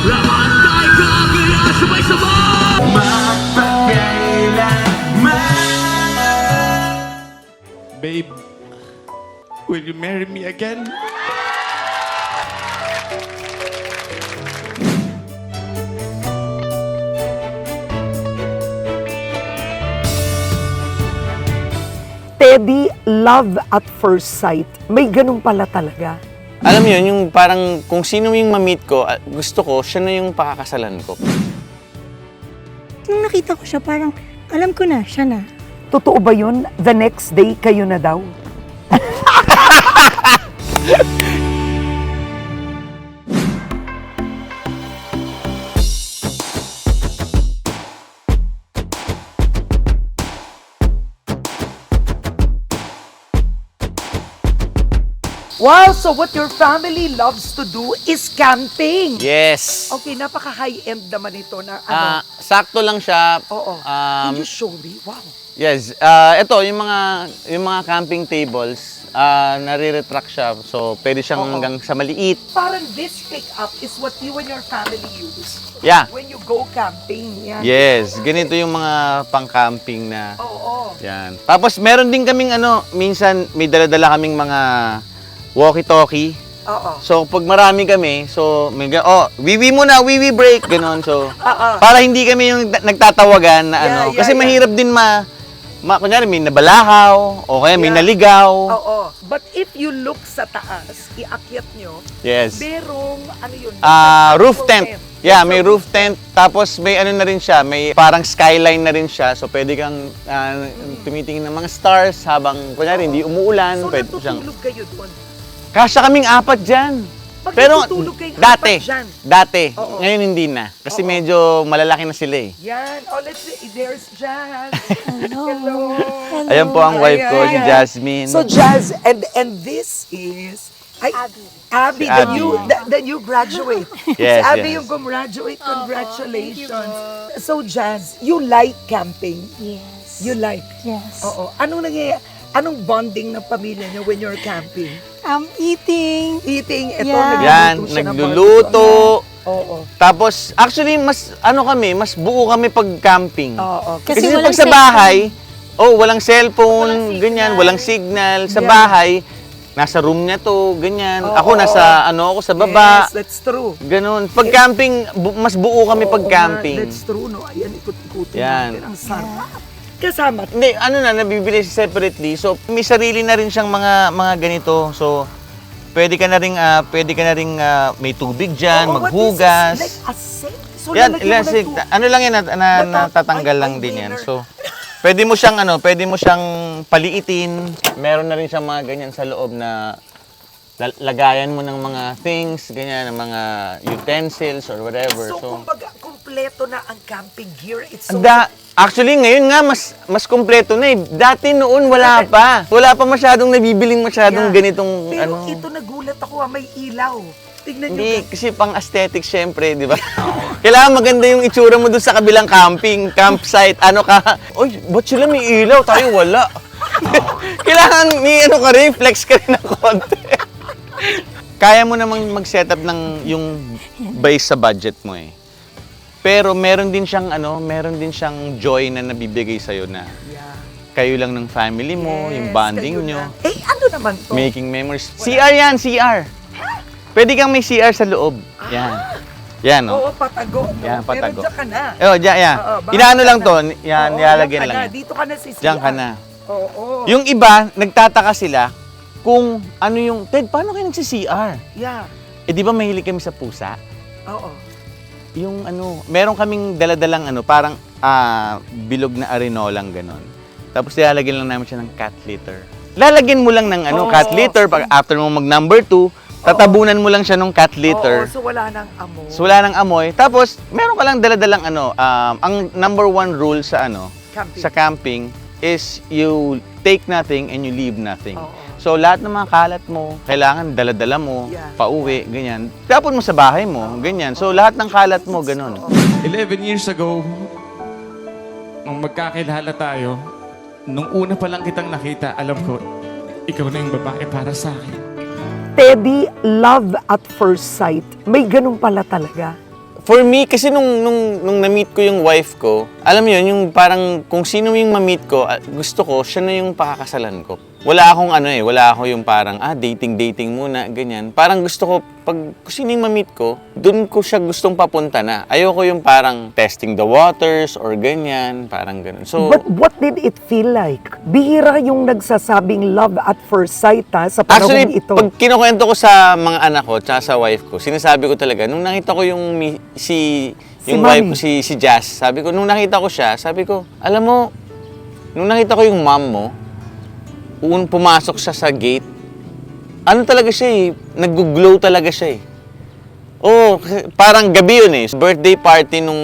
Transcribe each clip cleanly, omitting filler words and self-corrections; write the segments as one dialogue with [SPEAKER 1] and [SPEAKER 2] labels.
[SPEAKER 1] Laman tayo kaya sabay-sabay
[SPEAKER 2] Babe, will you marry me again?
[SPEAKER 3] Teddy, love at first sight. May ganun pala talaga.
[SPEAKER 4] Alam mo yun, yung parang kung sino yung ma-meet ko, gusto ko, siya na yung pakakasalan ko.
[SPEAKER 5] Nung nakita ko siya, parang alam ko na, siya na.
[SPEAKER 3] Totoo ba yun? The next day, kayo na daw? Wow, so what your family loves to do is camping.
[SPEAKER 4] Yes!
[SPEAKER 3] Okay, napaka-high-end naman ito na ano.
[SPEAKER 4] Sakto lang siya.
[SPEAKER 3] Oo. Can you show me? Wow.
[SPEAKER 4] Yes. Ito, yung mga camping tables, nare-retract siya. So, pwede siyang hanggang sa maliit.
[SPEAKER 3] Parang this pick-up is what you and your family use
[SPEAKER 4] Yeah.
[SPEAKER 3] when you go camping. Yan.
[SPEAKER 4] Yes. Ganito yung mga pang-camping na.
[SPEAKER 3] Oo.
[SPEAKER 4] Yan. Tapos, meron din kaming minsan may dala-dala kaming mga walkie-talkie.
[SPEAKER 3] Oo.
[SPEAKER 4] So, pag marami kami, so, wiwi muna, wiwi break, gano'n. So, para hindi kami yung nagtatawagan na ano.
[SPEAKER 3] Yeah,
[SPEAKER 4] Kasi
[SPEAKER 3] yeah.
[SPEAKER 4] mahirap din kunyari may nabalakaw, o kaya may
[SPEAKER 3] Yeah.
[SPEAKER 4] naligaw.
[SPEAKER 3] Oo. But if you look sa taas, iakyat nyo,
[SPEAKER 4] Yes.
[SPEAKER 3] merong, ano yun?
[SPEAKER 4] Roof tent. Yeah, may roof tent. Tapos may ano na rin siya, may parang skyline na rin siya. So, pwede kang tumitingin ng mga stars habang, kunyari, hindi umuulan.
[SPEAKER 3] So,
[SPEAKER 4] Pwede siyang...
[SPEAKER 3] natutulog kayo doon.
[SPEAKER 4] Kasya kaming 4 dyan.
[SPEAKER 3] Pag
[SPEAKER 4] Pero
[SPEAKER 3] natutulog kayong
[SPEAKER 4] dati,
[SPEAKER 3] 4 dyan.
[SPEAKER 4] dati.
[SPEAKER 3] Oo.
[SPEAKER 4] Ngayon hindi na. Kasi
[SPEAKER 3] Oo.
[SPEAKER 4] medyo malalaki na sila eh.
[SPEAKER 3] Yan. Oh, let's see. There's Jazz.
[SPEAKER 5] Hello.
[SPEAKER 3] Hello.
[SPEAKER 4] Ayan po ang wife ko, si
[SPEAKER 3] Ayan.
[SPEAKER 4] Jasmine.
[SPEAKER 3] So, Jazz, and this is...
[SPEAKER 5] Abby.
[SPEAKER 3] Abby,
[SPEAKER 4] Si Abby.
[SPEAKER 3] the new graduate.
[SPEAKER 4] Yes,
[SPEAKER 3] Si Abby
[SPEAKER 4] yes.
[SPEAKER 3] yung gumraduate. Congratulations.
[SPEAKER 5] thank you
[SPEAKER 3] So, Jazz, you like camping?
[SPEAKER 5] Yes.
[SPEAKER 3] You like?
[SPEAKER 5] Yes.
[SPEAKER 3] Oo. Anong bonding ng pamilya niyo when you're camping?
[SPEAKER 5] Eating.
[SPEAKER 3] Eating, ito,
[SPEAKER 5] Yeah.
[SPEAKER 4] Yan,
[SPEAKER 3] siya ng
[SPEAKER 4] nagluluto.
[SPEAKER 3] barbecue. Oo.
[SPEAKER 4] Tapos, actually, mas buo kami pag camping.
[SPEAKER 3] Oo.
[SPEAKER 5] Kasi
[SPEAKER 4] Kasi
[SPEAKER 5] walang
[SPEAKER 4] pag sa bahay, walang cellphone, ganyan, walang signal. Sa
[SPEAKER 3] Yeah.
[SPEAKER 4] bahay, nasa room niya to, ganyan.
[SPEAKER 3] Oo,
[SPEAKER 4] Ako ako sa baba.
[SPEAKER 3] Yes, that's true.
[SPEAKER 4] Ganun. Pag camping, mas buo kami pag
[SPEAKER 3] Oo
[SPEAKER 4] camping.
[SPEAKER 3] nga, that's true, no? Ayan, ikot-ikutin
[SPEAKER 4] Yan.
[SPEAKER 3] natin. Ang sarap. Kasama.
[SPEAKER 4] Hindi, nabibili separately. So, may sarili na rin siyang mga ganito. So, pwede ka na ring may tubig diyan,
[SPEAKER 3] Oo, what
[SPEAKER 4] maghugas.
[SPEAKER 3] is this? Like a sink? So,
[SPEAKER 4] Yan,
[SPEAKER 3] lalagyan mo ng tubig.
[SPEAKER 4] ano lang yan natatanggal lang
[SPEAKER 3] Ay,
[SPEAKER 4] din yan.
[SPEAKER 3] winner.
[SPEAKER 4] So, pwede mo siyang paliitin. Meron na rin siyang mga ganyan sa loob na lagayan mo ng mga things, ganyan, ng mga utensils or whatever.
[SPEAKER 3] So, kumbaga, kumpleto na ang camping gear. It's so...
[SPEAKER 4] Actually, ngayon nga, mas kumpleto na eh. Dati noon, wala pa. Wala pa masyadong nabibiling
[SPEAKER 3] Yeah.
[SPEAKER 4] ganitong,
[SPEAKER 3] Pero ito nagulat ako, may ilaw. Tignan nyo.
[SPEAKER 4] Hindi, kasi pang aesthetic syempre, di ba? Kailangan maganda yung itsura mo doon sa kabilang campsite. Ano ka? Uy, ba't sila may ilaw? Tayo wala. Kailangan may ka rin, flex ka rin ng konti. Kaya mo namang mag-setup ng yung base sa budget mo eh. Pero meron din siyang joy na nabibigay sa'yo na kayo lang ng family mo, yung bonding
[SPEAKER 3] kayo
[SPEAKER 4] nyo.
[SPEAKER 3] na. Eh, ano naman to?
[SPEAKER 4] Making memories. CR yan, CR. Pwede kang may CR sa loob. Yan. Yan, no?
[SPEAKER 3] Oo, patago. No?
[SPEAKER 4] Yan, patago.
[SPEAKER 3] Pero dyan ka na.
[SPEAKER 4] Yan.
[SPEAKER 3] Oo, baka
[SPEAKER 4] Inaano
[SPEAKER 3] dyan
[SPEAKER 4] lang
[SPEAKER 3] na.
[SPEAKER 4] to. Yan,
[SPEAKER 3] Oo,
[SPEAKER 4] nilalagyan
[SPEAKER 3] dyan ka
[SPEAKER 4] lang
[SPEAKER 3] na.
[SPEAKER 4] yan.
[SPEAKER 3] Dito ka na si CR.
[SPEAKER 4] Diyan ka na.
[SPEAKER 3] Oo.
[SPEAKER 4] Yung iba, nagtataka sila kung ano yung, Ted, paano kayo nagsi-CR?
[SPEAKER 3] Yeah.
[SPEAKER 4] Eh, di ba mahilig kami sa pusa?
[SPEAKER 3] Oo.
[SPEAKER 4] Yung meron kaming daladalang parang bilog na arenolang ganon. Tapos nilalagyan lang namin siya ng cat litter. Lalagyan mo lang ng cat litter pag after mo mag number 2, tatabunan mo lang siya ng cat litter.
[SPEAKER 3] Oo, so wala nang amoy.
[SPEAKER 4] So wala nang amoy. Tapos meron ka lang daladalang ang number 1 rule sa
[SPEAKER 3] Camping.
[SPEAKER 4] sa camping is you take nothing and you leave nothing.
[SPEAKER 3] Oo.
[SPEAKER 4] So lahat ng mga kalat mo, kailangan dala-dala mo,
[SPEAKER 3] Yeah.
[SPEAKER 4] pauwi, ganyan. Tapon mo sa bahay mo, ganyan. So lahat ng kalat mo, ganun.
[SPEAKER 2] 11 years ago, nung magkakilala tayo, nung una pa lang kitang nakita, alam ko, ikaw na yung babae para sa akin.
[SPEAKER 3] Teddy, love at first sight. May ganun pala talaga.
[SPEAKER 4] For me, kasi nung na-meet ko yung wife ko, alam mo yun, yung parang kung sino yung ma-meet ko, gusto ko, siya na yung pakakasalan ko. Wala akong wala ako yung parang, dating muna, ganyan. Parang gusto ko, pag kung sino yung ma-meet ko, dun ko siya gustong papunta na. Ayoko yung parang testing the waters or ganyan, parang ganun. So,
[SPEAKER 3] But what did it feel like? Bihira yung nagsasabing love at first sight sa panahon
[SPEAKER 4] actually,
[SPEAKER 3] ito.
[SPEAKER 4] pag kinukwento ko sa mga anak ko, tsaka sa wife ko, sinasabi ko talaga, nung nakita ko yung yung wife
[SPEAKER 3] Mami.
[SPEAKER 4] ko, si Jazz, sabi ko, nung nakita ko siya, sabi ko, alam mo, nung nakita ko yung mom mo, pumasok siya sa gate, ano talaga siya nag-glow talaga siya Oo, parang gabi yun birthday party nung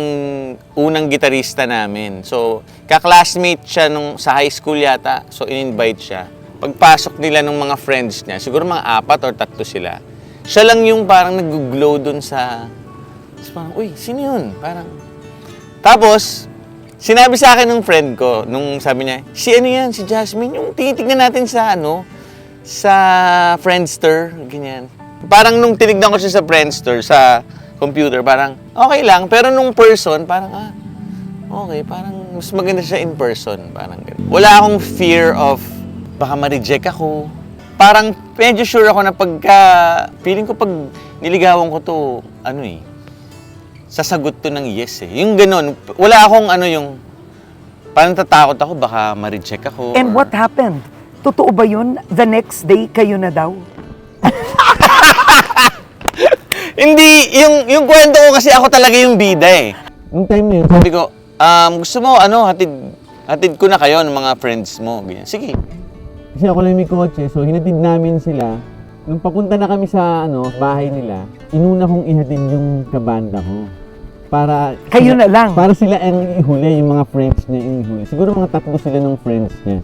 [SPEAKER 4] unang gitarista namin. So, ka-classmate siya sa high school yata, so in-invite siya. Pagpasok nila ng mga friends niya, siguro mga 4 or 3 sila, siya lang yung parang nag-glow dun sa... Tapos parang, uy, sino yun? Parang... Tapos, sinabi sa akin ng friend ko, nung sabi niya, si Jasmine, yung tinitignan natin sa sa Friendster, ganyan. Parang nung tinignan ko siya sa Friendster, sa computer, parang okay lang. Pero nung person, parang okay, parang mas maganda siya in person, parang ganyan. Wala akong fear of baka ma-reject ako. Parang medyo sure ako na feeling ko pag niligawan ko to, sasagot to ng yes Yung ganun, wala akong yung, parang tatakot ako, baka ma-reject ako.
[SPEAKER 3] And what happened? Totoo ba yun? The next day, kayo na daw?
[SPEAKER 4] Hindi, yung kwento ko kasi ako talaga yung bida Nung time na yun, sabi ko, gusto mo, hatid ko na kayo ng mga friends mo. Ganyan. Sige. Kasi ako lang may kotse, so hinatid namin sila. Nung papunta na kami sa bahay nila, inuna kong ihatid yung kabanda ko. Para
[SPEAKER 3] Kayo na lang?
[SPEAKER 4] Para sila ang ihuli, yung mga friends niya yung ihuli. Siguro mga 3 sila ng friends niya.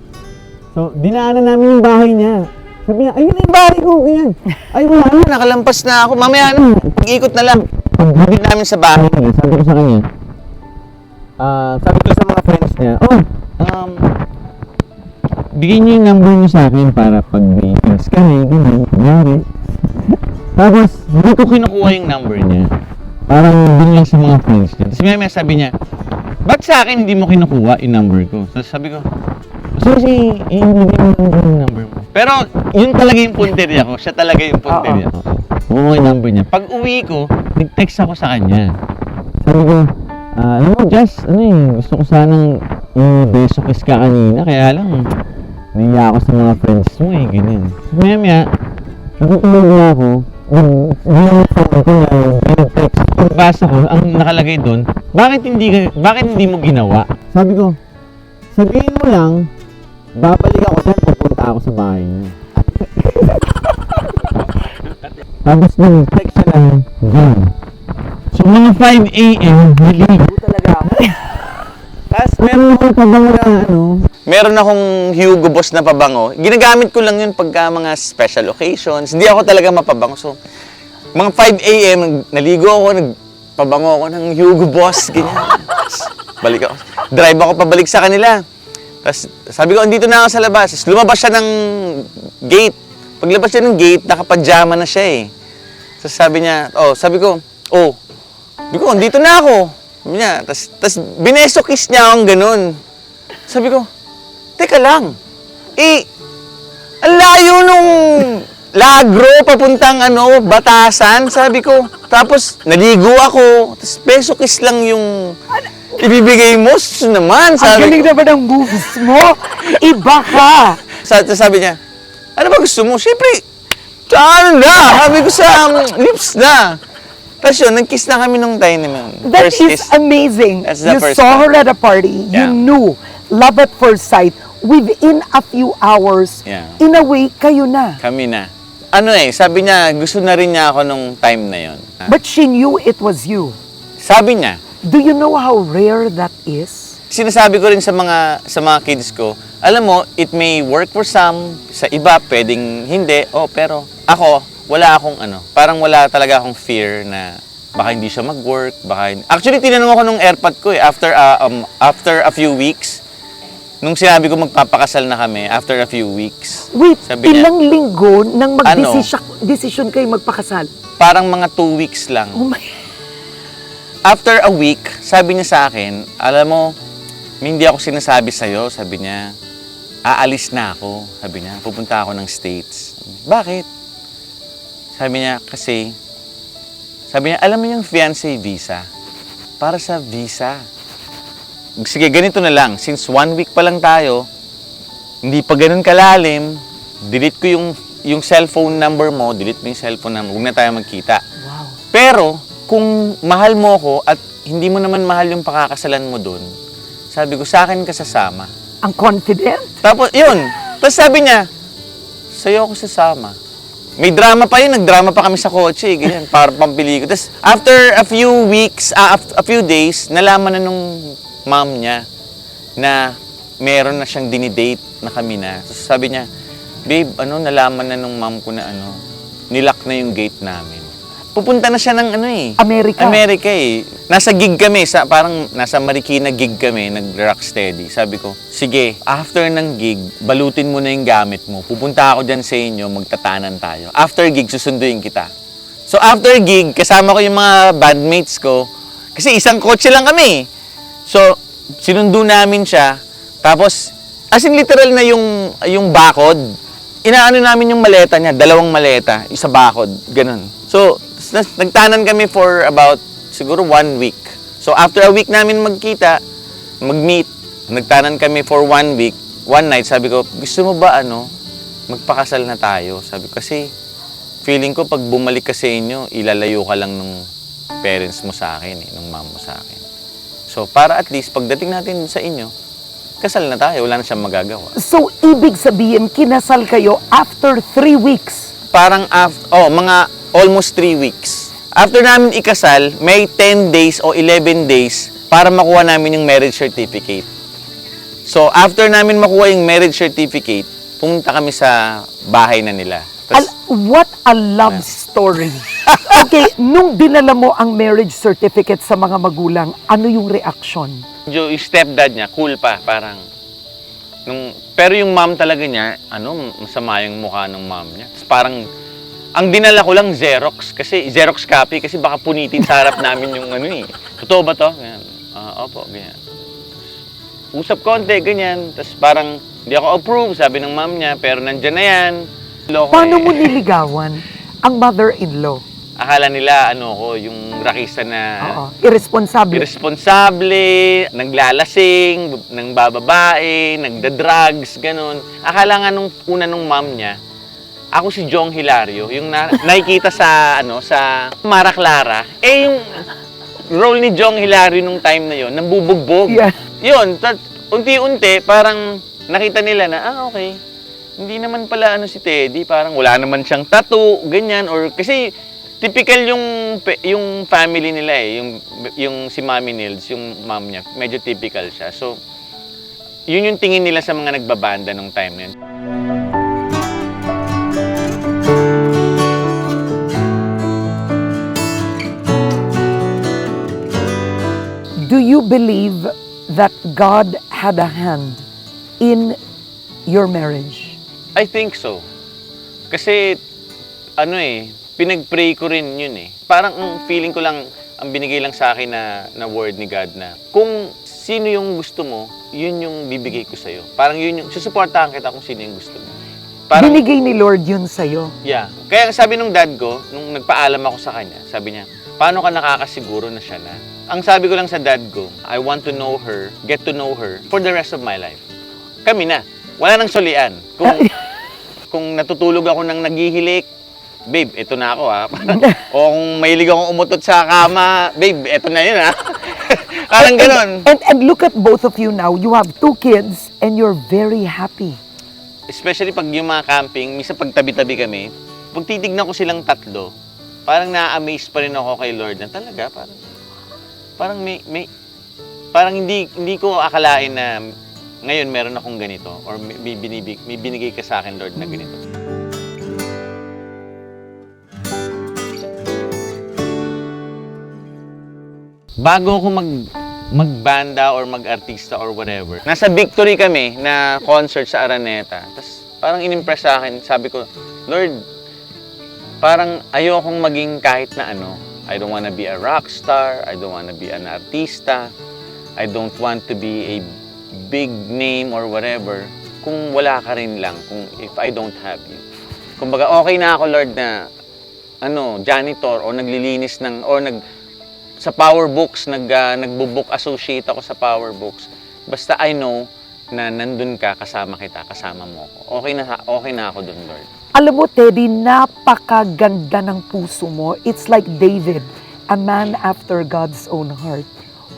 [SPEAKER 4] So, dinaanan namin yung bahay niya. Sabi niya, ayun na yung bahay ko, ganyan. Ay, wala na, nakalampas na ako. Mamaya pag-ikot na lang. Pag-habit namin sa bahay niya, sabi ko sa kanya, sabi ko sa mga friends niya, bigyan niyo yung number niyo sa akin para pag may things kami, ganyan. Tapos, hindi ko kinukuha yung number niya. Parang din lang sa mga friends niya. Tapos may sabi niya, ba't sa akin hindi mo kinukuha yung number ko? So sabi ko, kasi hindi yung number mo. Pero yun talaga yung punteriya ko. Siya talaga yung punteriya ko. Oo, yung number niya. Pag uwi ko, nag-text ako sa kanya. Sabi ko, alam mo, Jess, gusto ko sanang beso kiss ka kanina. Kaya lang, naiya ako sa mga friends mo ganyan. So maya, natutulog na ako. Text. Pagbasa ko, ang nakalagay doon, bakit hindi mo ginawa? Sabi ko, sabihin mo lang, babalik ako dyan, pupunta ako sa bahay niya. Tapos nag-text siya lang, dyan. So mga 5 a.m., naligo talaga ako. Tapos meron akong pabango na meron akong Hugo Boss na pabango. Ginagamit ko lang yun pagka mga special occasions. Hindi ako talaga mapabango. So, mga 5 a.m., naligo ako, nagpabango ako ng Hugo Boss, ganyan. Balik ako. Drive ako pabalik sa kanila. Tapos sabi ko, andito na ako sa labas. Tapos lumabas siya ng gate. Paglabas siya ng gate, nakapajama na siya Tapos sabi ko, andito na ako. Sabi niya, tapos bineso kiss niya akong ganun. Sabi ko, teka lang. Ang layo nung Lagro, papuntang Batasan, sabi ko. Tapos, naligo ako. Tapos, peso kiss lang yung ibibigay mo. Naman,
[SPEAKER 3] Ang
[SPEAKER 4] sabi
[SPEAKER 3] galing
[SPEAKER 4] ko.
[SPEAKER 3] naman ang moves mo. Iba ka.
[SPEAKER 4] Sabi niya, ano ba gusto mo? Siyempre, sabi ko sa lips na. Tapos yun, nag-kiss na kami nung time naman.
[SPEAKER 3] That
[SPEAKER 4] First
[SPEAKER 3] is
[SPEAKER 4] kiss.
[SPEAKER 3] amazing.
[SPEAKER 4] That's the
[SPEAKER 3] You
[SPEAKER 4] first
[SPEAKER 3] saw
[SPEAKER 4] time.
[SPEAKER 3] her at a party.
[SPEAKER 4] Yeah.
[SPEAKER 3] You knew. Love at first sight. Within a few hours,
[SPEAKER 4] Yeah.
[SPEAKER 3] in a way, kayo na.
[SPEAKER 4] Kami na. Sabi niya, gusto na rin niya ako nung time na yon.
[SPEAKER 3] But she knew it was you.
[SPEAKER 4] Sabi niya,
[SPEAKER 3] Do you know how rare that is?
[SPEAKER 4] sinasabi ko rin sa mga kids ko, alam mo, it may work for some, sa iba pwedeng hindi, pero ako, wala akong parang wala talaga akong fear na baka hindi siya mag-work, Actually, tinanong ako nung airpod ko after a few weeks, nung sinabi ko magpapakasal na kami, after a few weeks,
[SPEAKER 3] Wait,
[SPEAKER 4] sabi niya,
[SPEAKER 3] ilang linggo nang mag-decision kayo magpakasal?
[SPEAKER 4] parang mga 2 weeks lang.
[SPEAKER 3] Oh my...
[SPEAKER 4] after a week, sabi niya sa akin, alam mo, hindi ako sinasabi sa'yo, sabi niya, aalis na ako, sabi niya, pupunta ako ng States. Bakit? Sabi niya, kasi, sabi niya, alam mo yung fiancé visa? Para sa visa. Sige, ganito na lang, since 1 week pa lang tayo, hindi pa ganun kalalim, delete ko yung cellphone number mo, delete mo yung cellphone number, huwag na tayo magkita.
[SPEAKER 3] Wow.
[SPEAKER 4] Pero, kung mahal mo ko at hindi mo naman mahal yung pakakasalan mo dun, sabi ko, sa akin ka sasama.
[SPEAKER 3] Ang confident.
[SPEAKER 4] Tapos, yun. Tapos sabi niya, sa'yo ako sasama. May drama pa yun, nagdrama pa kami sa kotse, ganyan, para pampili ko. Tapos, after a few weeks, a few days, nalaman na nung mom niya na meron na siyang dinidate na kami na. Tapos sabi niya, babe, nalaman na nung mom ko na nilock na yung gate namin. Pupunta na siya ng
[SPEAKER 3] Amerika.
[SPEAKER 4] Amerika eh. Nasa gig kami, parang nasa Marikina gig kami, nag-rocksteady. Sabi ko, sige, after ng gig, balutin mo na yung gamit mo. Pupunta ako dyan sa inyo, magtatanan tayo. After gig, susunduin kita. So after gig, kasama ko yung mga bandmates ko, kasi isang kotse lang kami. So, sinundo namin siya, tapos, as in literal na yung bakod, inaano namin yung maleta niya, 2 maleta, isa bakod, ganun. So, nagtanan kami for about siguro 1 week. So, after a week namin magkita, mag-meet, nagtanan kami for 1 week. One night, sabi ko, gusto mo ba magpakasal na tayo? Sabi ko, kasi feeling ko pag bumalik ka sa inyo, ilalayo ka lang nung parents mo sa akin, nung mom mo sa akin. So, para at least, pagdating natin sa inyo, kasal na tayo, wala na siyang magagawa.
[SPEAKER 3] So, ibig sabihin, kinasal kayo after 3 weeks.
[SPEAKER 4] Parang, mga almost 3 weeks. After namin ikasal, may 10 days o 11 days para makuha namin yung marriage certificate. So, after namin makuha yung marriage certificate, pumunta kami sa bahay na nila.
[SPEAKER 3] What a love story. Okay, nung dinala mo ang marriage certificate sa mga magulang, ano yung reaksyon?
[SPEAKER 4] Yung stepdad niya, cool pa, parang. Pero yung mom talaga niya, masama yung mukha ng mom niya. Parang, ang dinala ko lang Xerox, Xerox copy, kasi baka punitin sa harap namin yung Totoo ba to? Ganyan. Opo, ganyan. Usap konti, ganyan. Tapos parang, hindi ako approve, sabi ng mom niya, pero nandyan na yan. Loko
[SPEAKER 3] Paano mo niligawan ang mother-in-law?
[SPEAKER 4] Akala nila, yung rakista na
[SPEAKER 3] Irresponsable.
[SPEAKER 4] irresponsable, naglalasing, nang bababae, nagda-drugs, ganun. Akala nga nung mom niya, ako si Jong Hilario, yung nakikita sa Mara Clara. Yung role ni Jong Hilario nung time na yon, nambubugbog.
[SPEAKER 3] Yeah.
[SPEAKER 4] Yun, unti-unti, parang nakita nila na, okay, hindi naman pala si Teddy, parang wala naman siyang tattoo, ganyan, or kasi typical yung family nila yung si Mami Nils, yung mom niya, medyo typical siya. So, yun yung tingin nila sa mga nagbabanda nung time na yun.
[SPEAKER 3] Do you believe that God had a hand in your marriage?
[SPEAKER 4] I think so. Kasi, pinag-pray ko rin yun Parang ang feeling ko lang, ang binigay lang sa akin na word ni God na, kung sino yung gusto mo, yun yung bibigay ko sa'yo. Parang yun yung, susuportahan kita kung sino yung gusto mo. Parang,
[SPEAKER 3] Binigay ni Lord yun sa'yo.
[SPEAKER 4] yeah. Kaya sabi nung dad ko, nung nagpaalam ako sa kanya, sabi niya, paano ka nakakasiguro na siya na? Ang sabi ko lang sa dad ko, I want to know her, get to know her, for the rest of my life. Kami na. Wala nang solian. Kung natutulog ako ng naghihilik, babe, eto na ako o kung mahilig akong umutot sa kama, babe, eto na yun Parang ganun.
[SPEAKER 3] And look at both of you now. You have 2 kids and you're very happy.
[SPEAKER 4] Especially pag yung mga camping, minsan pag tabi-tabi kami, pag titignan ko silang tatlo, parang na-amaze pa rin ako kay Lord na talaga, parang parang hindi ko akalain na ngayon meron akong ganito or may binigay ka sa akin, Lord, na ganito. Bago ako magbanda or mag-artista or whatever, nasa Victory kami na concert sa Araneta. Tapos parang inimpress sa akin, sabi ko, Lord, parang ayokong maging kahit na I don't want to be a rock star. I don't want to be an artista. I don't want to be a big name or whatever. Kung wala ka rin lang, kung if I don't have you. Kumbaga, okay na ako, Lord, na janitor o naglilinis ng o sa Power Books, nagbo-book associate ako sa Power Books. Basta I know na nandun ka, kasama kita, kasama mo ako. Okay na ako dun, Lord.
[SPEAKER 3] Alam mo, Teddy, napakaganda ng puso mo. It's like David, a man after God's own heart.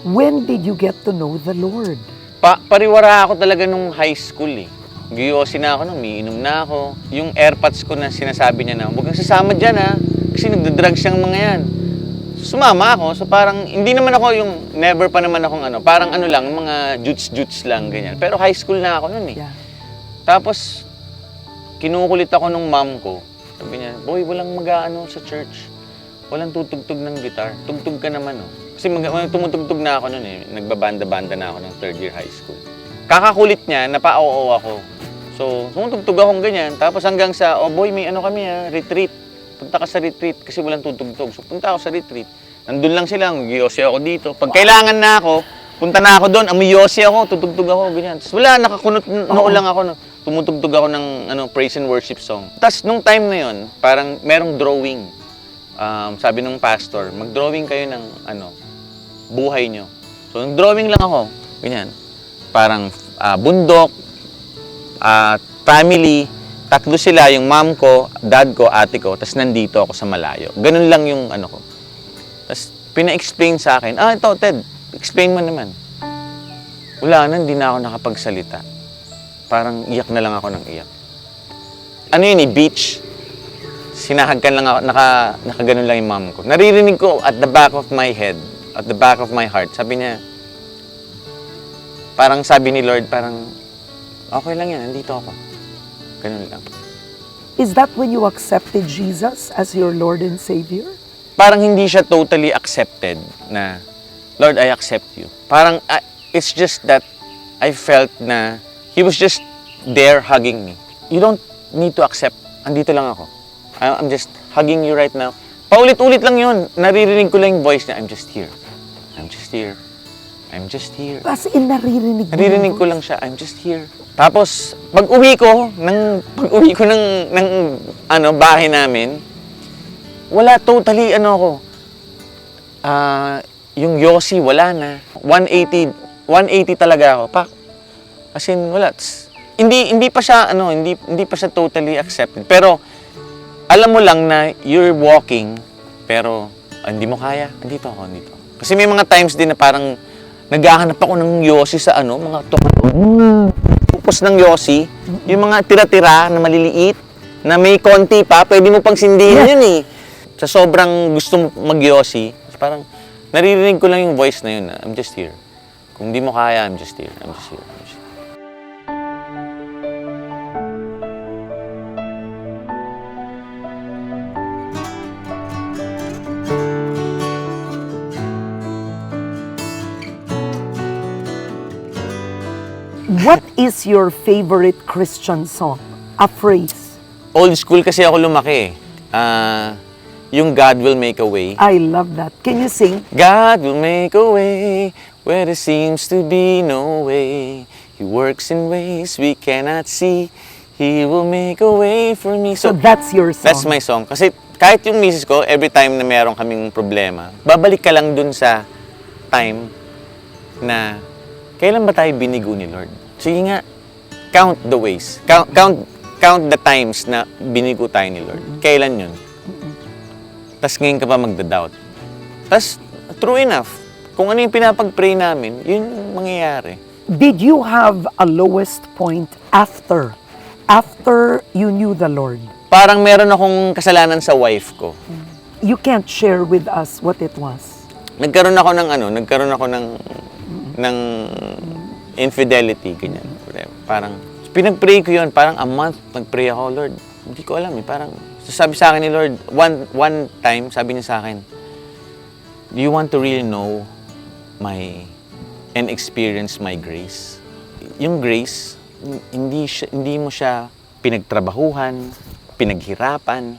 [SPEAKER 3] When did you get to know the Lord?
[SPEAKER 4] Pariwara ako talaga nung high school eh. Giyosi na ako, umiinom na ako. Yung airpods ko na sinasabi niya na, huwag kang sasama dyan ha, kasi nagdadrugs siyang mga yan. Sumama ako, so parang, hindi naman ako yung, never pa naman akong parang lang, mga juts lang, ganyan. Pero high school na ako nun eh.
[SPEAKER 3] Yeah.
[SPEAKER 4] Tapos, kinukulit ako nung mom ko. Sabi niya, boy, walang sa church. Walang tutugtog ng gitar. Tugtog ka naman, oh. Kasi tumutugtog na ako nun eh. Nagbabanda-banda na ako ng third year high school. Kakakulit niya, napao-oo ako. So, tumutugtog akong ganyan. Tapos hanggang sa, oh boy, may kami retreat. Punta ka sa retreat kasi walang tutugtog. So, punta ako sa retreat. Nandun lang sila, mag-yosi ako dito. Pag kailangan na ako, punta na ako doon, amuyosi ako, tutugtog ako, ganyan. Tapos wala, nakakunot lang ako. Tumutugtog ako ng praise and worship song. Tapos nung time na yon, parang merong drawing. Sabi nung pastor, mag-drawing kayo ng buhay nyo. So nag-drawing lang ako, ganyan. Parang bundok, family, tatlo sila, yung mom ko, dad ko, ate ko, tapos nandito ako sa malayo. Ganun lang yung ko. Tapos pina-explain sa akin, ito Ted, explain mo naman. Wala na, hindi na ako nakapagsalita. Parang iyak na lang ako ng iyak. Ano yun beach. Sinahagkan lang ako, nakaganon lang yung mom ko. Naririnig ko at the back of my head, at the back of my heart, sabi niya, parang sabi ni Lord, parang, okay lang yan, nandito ako. Ganun lang.
[SPEAKER 3] Is that when you accepted Jesus as your Lord and Savior?
[SPEAKER 4] Parang hindi siya totally accepted na, Lord, I accept you. Parang, it's just that I felt na He was just there hugging me. You don't need to accept. Andito lang ako. I'm just hugging you right now. Paulit-ulit lang yun. Naririnig ko lang yung voice niya. I'm just here. I'm just here. I'm just here.
[SPEAKER 3] As in, naririnig mo
[SPEAKER 4] Naririnig
[SPEAKER 3] yung
[SPEAKER 4] ko lang siya. I'm just here. Tapos, pag-uwi ko ng bahay namin, wala totally, yung yosi, wala na. 180 talaga ako. As in, wala. Hindi pa siya, hindi pa siya totally accepted. Pero, alam mo lang na you're walking, pero hindi mo kaya. Andito ako. Kasi may mga times din na parang naghahanap ako ng yosi sa mga tupos ng yosi. Yung mga tira-tira na maliliit, na may konti pa, pwede mo pang sindihin yun eh. Sa sobrang gusto mag-yosi, parang naririnig ko lang yung voice na yun. I'm just here. Kung hindi mo kaya, I'm just here. I'm just here. I'm just here.
[SPEAKER 3] What is your favorite Christian song? A phrase.
[SPEAKER 4] Old school kasi ako lumaki. Yung God will make a way.
[SPEAKER 3] I love that. Can you sing?
[SPEAKER 4] God will make a way where there seems to be no way. He works in ways we cannot see. He will make a way for me.
[SPEAKER 3] So that's your song.
[SPEAKER 4] That's my song. Kasi kahit yung misis ko, every time na meron kaming problema, babalik ka lang dun sa time na kailan ba tayo binigo ni Lord? Sige nga, count the ways. Count the times na binigo tayo ni Lord. Kailan yun? Tapos ngayon ka pa magda-doubt. Tapos, true enough, kung ano yung pinapag-pray namin, yun yung mangyayari.
[SPEAKER 3] Did you have a lowest point after you knew the Lord?
[SPEAKER 4] Parang meron akong kasalanan sa wife ko.
[SPEAKER 3] You can't share with us what it was.
[SPEAKER 4] Nagkaroon ako ng infidelity, ganyan. Parang, pinag-pray ko yun, parang a month nag-pray ako, Lord. Hindi ko alam eh, parang, sabi sa akin ni Lord, one time, sabi niya sa akin, do you want to really know and experience my grace? Yung grace, hindi mo siya pinagtrabahuhan, pinaghirapan.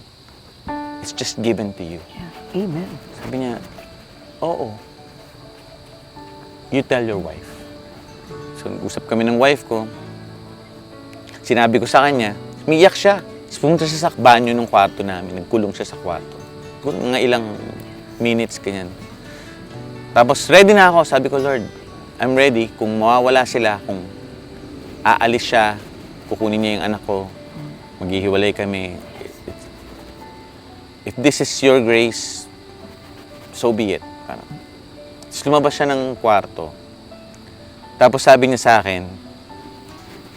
[SPEAKER 4] It's just given to you.
[SPEAKER 3] Yeah. Amen.
[SPEAKER 4] Sabi niya, oo. You tell your wife. So, usap kami ng wife ko. Sinabi ko sa kanya, umiyak siya. Tapos pumunta siya sa banyo ng kwarto namin. Nagkulong siya sa kwarto. Mga ilang minutes, ganyan. Tapos, ready na ako. Sabi ko, Lord, I'm ready. Kung mawawala sila, kung aalis siya, kukunin niya yung anak ko, maghihiwalay kami. If this is your grace, so be it. Parang. Tapos lumabas siya ng kwarto. Tapos sabi niya sa akin,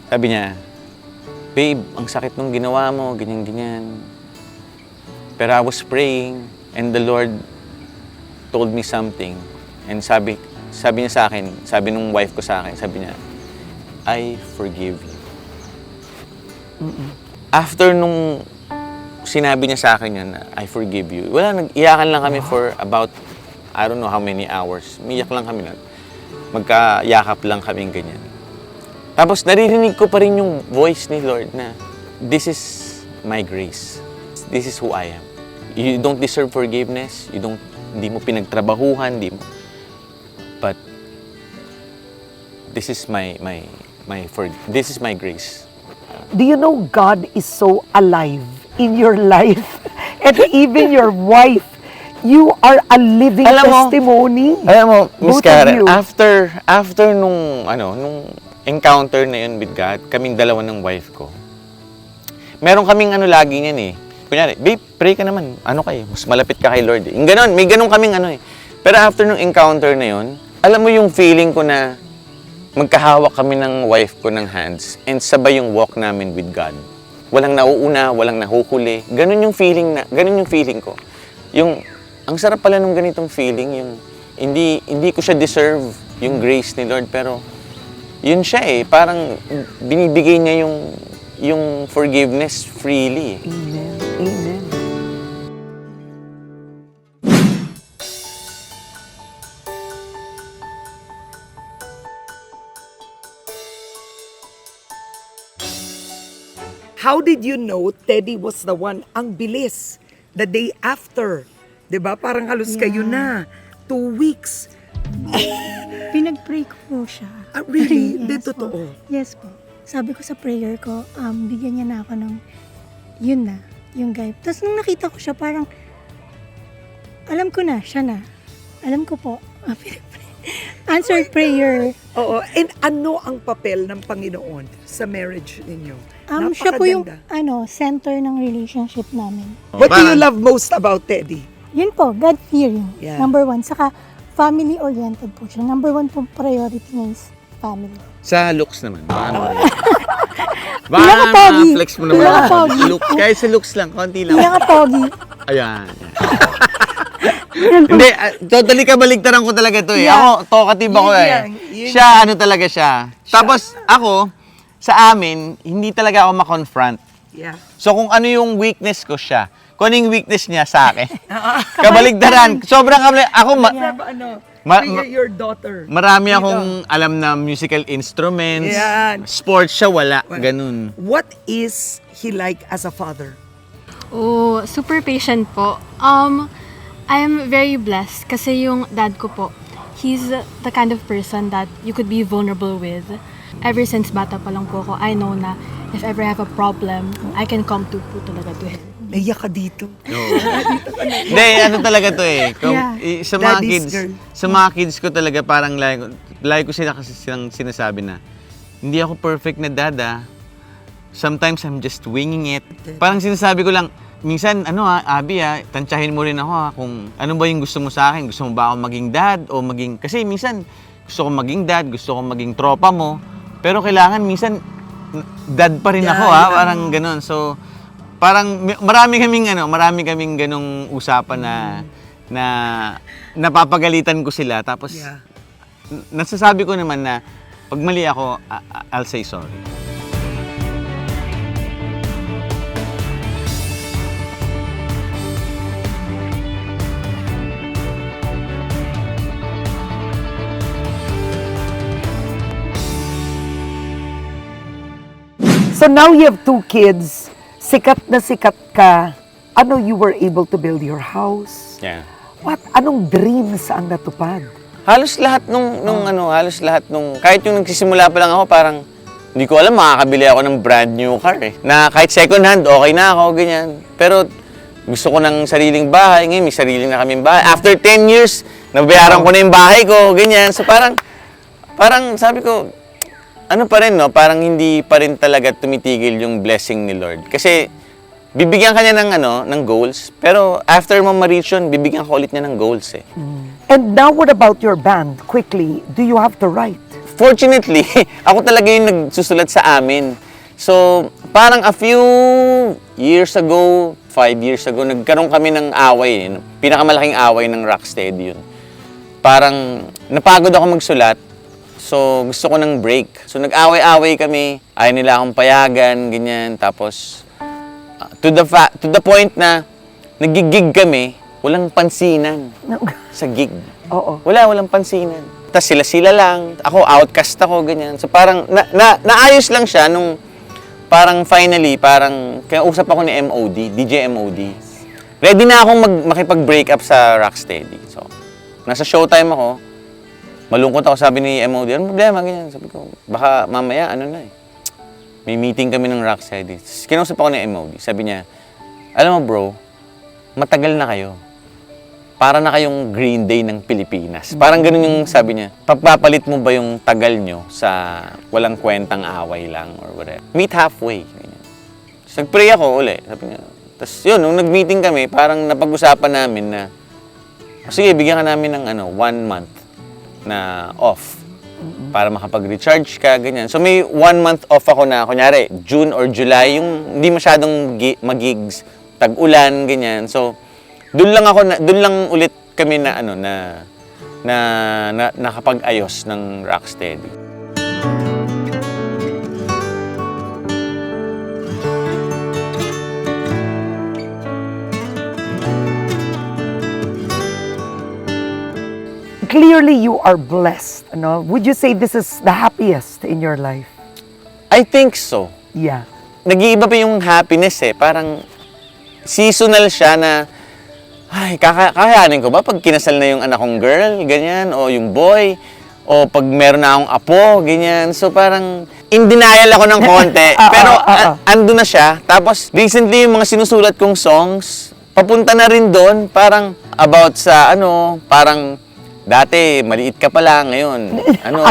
[SPEAKER 4] sabi niya, babe, ang sakit nung ginawa mo, ganyan-ganyan. Pero I was praying and the Lord told me something. And sabi niya sa akin, sabi nung wife ko sa akin, sabi niya, I forgive you. After nung sinabi niya sa akin yan, I forgive you, nag-iyakan lang kami for about, I don't know how many hours. Umiyak lang kami na. Magkayakap lang kami ganyan. Tapos naririnig ko pa rin yung voice ni Lord na, this is my grace. This is who I am. You don't deserve forgiveness. Hindi mo pinagtrabahuhan, but this is this is my grace.
[SPEAKER 3] Do you know God is so alive in your life? And even your wife, you are a living testimony.
[SPEAKER 4] Alam mo, Miss
[SPEAKER 3] Both of
[SPEAKER 4] Karen,
[SPEAKER 3] you.
[SPEAKER 4] after nung encounter na yun with God, kaming dalawa ng wife ko, meron kaming lagi niyan eh. Kunyari, babe, pray ka naman. Mas malapit ka kay Lord eh. Yung ganon, may ganon kaming eh. Pero after nung encounter na yun, alam mo yung feeling ko na magkahawak kami ng wife ko ng hands and sabay yung walk namin with God. Walang nauuna, walang nahuhuli. Ganon yung feeling ko. Ang sarap pala nung ganitong feeling, yung hindi ko siya deserve yung grace ni Lord, pero yun siya eh, parang binibigay niya yung forgiveness freely.
[SPEAKER 3] Amen. Amen. How did you know Teddy was the one? Ang bilis. The day after. 'Di ba? Parang halos kayo na. 2 weeks.
[SPEAKER 5] Pinag-pray ko po siya.
[SPEAKER 3] Really?
[SPEAKER 5] Yes
[SPEAKER 3] Di
[SPEAKER 5] po.
[SPEAKER 3] totoo?
[SPEAKER 5] Yes po. Sabi ko sa prayer ko, bigyan niya na ako ng, yun na, yung guy. Tapos nung nakita ko siya, parang, alam ko na, siya na. Alam ko po. Answered prayer.
[SPEAKER 3] Oo. And ano ang papel ng Panginoon sa marriage ninyo?
[SPEAKER 5] Siya po yung,
[SPEAKER 3] Napakaganda.
[SPEAKER 5] center ng relationship namin.
[SPEAKER 3] What do you love most about Teddy?
[SPEAKER 5] Yun po, God-fearing.
[SPEAKER 3] Yeah.
[SPEAKER 5] Number 1. Saka, family-oriented po siya. Number 1 po priority niya is family.
[SPEAKER 4] Sa looks naman.
[SPEAKER 5] Hindi ka pogi.
[SPEAKER 4] flex mo
[SPEAKER 5] Hindi ka
[SPEAKER 4] naman.
[SPEAKER 5] pogi.
[SPEAKER 4] Looks, kahit sa looks lang, konti
[SPEAKER 5] Hindi
[SPEAKER 4] lang.
[SPEAKER 5] ka pogi.
[SPEAKER 4] Ayan. Hindi, totally kabaligtaran ko talaga to eh.
[SPEAKER 5] Yeah.
[SPEAKER 4] Ako, talkative ako eh.
[SPEAKER 3] Yun
[SPEAKER 4] Siya, talaga siya. Tapos, ako, sa amin, hindi talaga ako ma-confront.
[SPEAKER 3] Yeah.
[SPEAKER 4] So, kung ano yung weakness ko siya, kung ano yung weakness niya sa akin. Kabaligtaran. Sobrang ako,
[SPEAKER 3] Your daughter.
[SPEAKER 4] marami akong alam na musical instruments.
[SPEAKER 3] Yan.
[SPEAKER 4] Sports siya, wala. Ganun.
[SPEAKER 3] What is he like as a father?
[SPEAKER 6] Oh, super patient po. I am very blessed kasi yung dad ko po, he's the kind of person that you could be vulnerable with. Ever since bata pa lang po ako, I know na if ever I have a problem, I can come to po talaga to him.
[SPEAKER 3] Naiyak ka dito.
[SPEAKER 4] Hindi, talaga to eh. Sa mga
[SPEAKER 3] Daddy's
[SPEAKER 4] kids,
[SPEAKER 3] girl.
[SPEAKER 4] sa mga kids ko talaga parang lagi ko silang sinasabi na hindi ako perfect na dad ah. Sometimes I'm just winging it. Parang sinasabi ko lang, minsan Abby tantsahin mo rin ako kung ano ba yung gusto mo sa akin. Gusto mo ba ako maging dad o maging, kasi minsan gusto ko maging dad, gusto ko maging tropa mo. Pero kailangan minsan dad pa rin ako parang gano'n. So parang marami kaming ganong usapan na napapagalitan ko sila. Tapos nasasabi ko naman na pag mali ako, I'll say sorry.
[SPEAKER 3] So now you have 2 kids. Sikat na sikat ka. You were able to build your house.
[SPEAKER 4] Yeah.
[SPEAKER 3] Anong dreams ang natupad?
[SPEAKER 4] Halos lahat kahit yung nagsisimula pa lang ako, parang, hindi ko alam, makakabili ako ng brand new car eh. Na kahit second hand, okay na ako, ganyan. Pero, gusto ko ng sariling bahay. Ngayon, may sarili na kaming bahay. After 10 years, nabayaran ko na yung bahay ko, ganyan. So, parang sabi ko, ano pa rin, no? Parang hindi pa rin talaga tumitigil yung blessing ni Lord. Kasi, bibigyan ka niya ng goals. Pero, after mo ma-reach yun, bibigyan ka ulit niya ng goals eh.
[SPEAKER 3] And now, what about your band? Quickly, do you have to write?
[SPEAKER 4] Fortunately, ako talaga yung nagsusulat sa amin. So, parang a few years ago, 5 years ago, nagkaroon kami ng away. Pinakamalaking away ng Rocksteady yun. Parang napagod ako magsulat, so gusto ko ng break. So nag-away-away kami, ayaw nila akong payagan, ganyan. Tapos, to the point na nagigig kami, walang pansinan sa gig.
[SPEAKER 3] Oo.
[SPEAKER 4] Walang pansinan. Tapos sila lang, ako outcast ako, ganyan. So parang naayos lang siya nung parang finally, kaya usap ako ni MOD, DJ MOD. Ready na akong makipag-break up sa Rocksteady. So, nasa showtime ako, malungkot ako, sabi ni MOD, ano problema, ganyan. Sabi ko, baka mamaya, may meeting kami ng Rocksteady. Kinausap ako ni MOD, sabi niya, alam mo bro, matagal na kayo. Para na kayong Green Day ng Pilipinas. Parang ganun yung sabi niya. Pagpapalit mo ba yung tagal nyo sa walang kwentang away lang or whatever? Meet halfway. So, nag-pray ako uli. Sabi niya. Tapos yun, nung nag-meeting kami, parang napag-usapan namin na, sige, bigyan ka namin ng 1 month na off para makapag-recharge ka, ganyan. So may 1 month off ako na, kunyari, June or July, yung hindi masyadong mag-gigs, tag-ulan, ganyan. So, doon lang ulit kami na nakapag-ayos ng Rocksteady.
[SPEAKER 3] Clearly, you are blessed. Ano? Would you say this is the happiest in your life?
[SPEAKER 4] I think so.
[SPEAKER 3] Yeah.
[SPEAKER 4] Nag-iiba pa yung happiness eh. Parang seasonal siya na, ay, kakayanin ko ba pag kinasal na yung anak kong girl, ganyan, o yung boy, o pag meron na akong apo, ganyan. So parang in denial ako ng konti, pero ando na siya. Tapos recently yung mga sinusulat kong songs, papunta na rin doon, parang about sa parang dati maliit ka pa lang, ngayon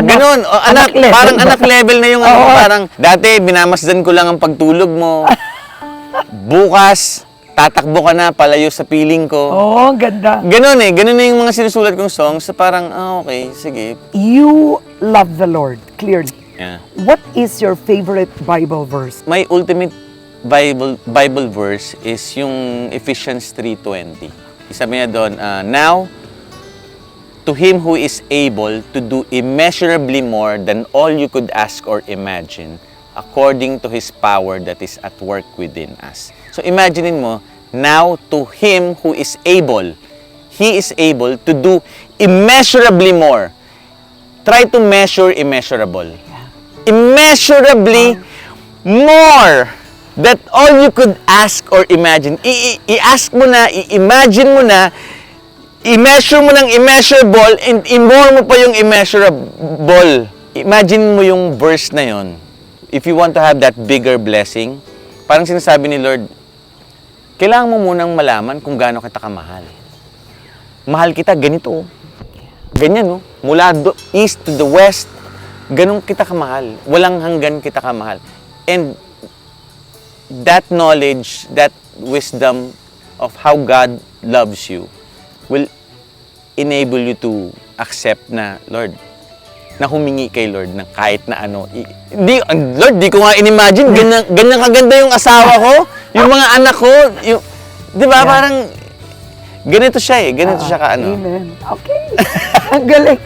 [SPEAKER 4] ganun, anak level, parang anak level na yung parang dati binamasdan ko lang ang pagtulog mo. Bukas tatakbo ka na palayo sa piling ko.
[SPEAKER 3] Oh, ganda.
[SPEAKER 4] Ganun na yung mga sinusulat kong songs. So parang, okay, sige.
[SPEAKER 3] You love the Lord, clearly.
[SPEAKER 4] Yeah.
[SPEAKER 3] What is your favorite Bible verse?
[SPEAKER 4] My ultimate Bible verse is yung Ephesians 3:20. Sabi niya doon, now, to Him who is able to do immeasurably more than all you could ask or imagine, according to His power that is at work within us. So imaginein mo, now to Him who is able, He is able to do immeasurably more. Try to measure immeasurable. Immeasurably more that all you could ask or imagine. I-ask mo na, i-imagine mo na, i-measure mo ng immeasurable, and i-more mo pa yung immeasurable. Imagine mo yung verse na yon. If you want to have that bigger blessing, parang sinasabi ni Lord, kailangan mo munang malaman kung gaano kita kamahal. Mahal kita, ganito. Ganyan, no? Mula east to the west, ganun kita kamahal. Walang hanggan kita kamahal. And that knowledge, that wisdom of how God loves you will enable you to accept na, Lord, na humingi kay Lord ng kahit na ano. Lord, di ko nga in-imagine, ganyan kaganda yung asawa ko, yung mga anak ko, di ba, parang, ganito siya eh, ganito siya ka ano.
[SPEAKER 3] Amen. Okay. Ang galing.